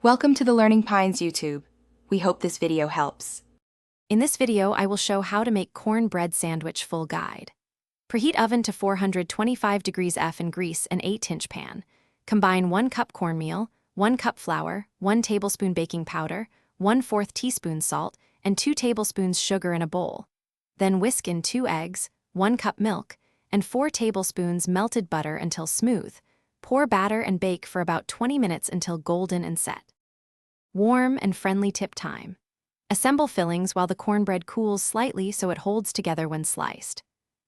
Welcome to the Learning Pines YouTube. We hope this video helps. In this video, I will show how to make cornbread sandwich full guide. Preheat oven to 425 degrees F and grease an 8-inch pan. Combine 1 cup cornmeal, 1 cup flour, 1 tablespoon baking powder, 1/4 teaspoon salt, and 2 tablespoons sugar in a bowl. Then whisk in 2 eggs, 1 cup milk, and 4 tablespoons melted butter until smooth. Pour batter and bake for about 20 minutes until golden and set. Warm and friendly tip time. Assemble fillings while the cornbread cools slightly so it holds together when sliced.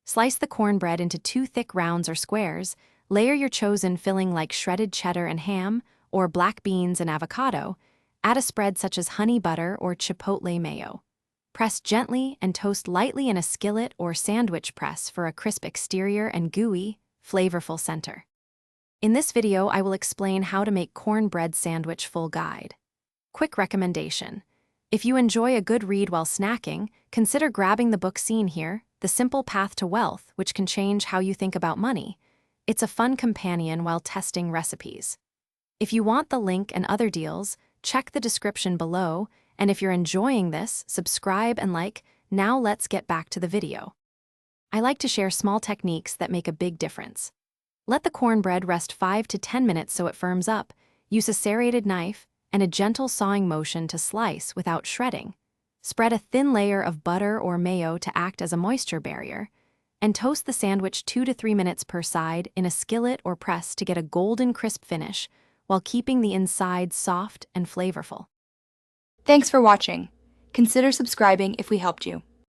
Slice the cornbread into 2 thick rounds or squares. Layer your chosen filling like shredded cheddar and ham, or black beans and avocado. Add a spread such as honey butter or chipotle mayo. Press gently and toast lightly in a skillet or sandwich press for a crisp exterior and gooey, flavorful center. In this video, I will explain how to make cornbread sandwich full guide. Quick recommendation. If you enjoy a good read while snacking, consider grabbing the book seen here, The Simple Path to Wealth, which can change how you think about money. It's a fun companion while testing recipes. If you want the link and other deals, check the description below, and if you're enjoying this, subscribe and like. Now let's get back to the video. I like to share small techniques that make a big difference. Let the cornbread rest 5 to 10 minutes so it firms up. Use a serrated knife and a gentle sawing motion to slice without shredding. Spread a thin layer of butter or mayo to act as a moisture barrier, and toast the sandwich 2 to 3 minutes per side in a skillet or press to get a golden crisp finish while keeping the inside soft and flavorful. Thanks for watching. Consider subscribing if we helped you.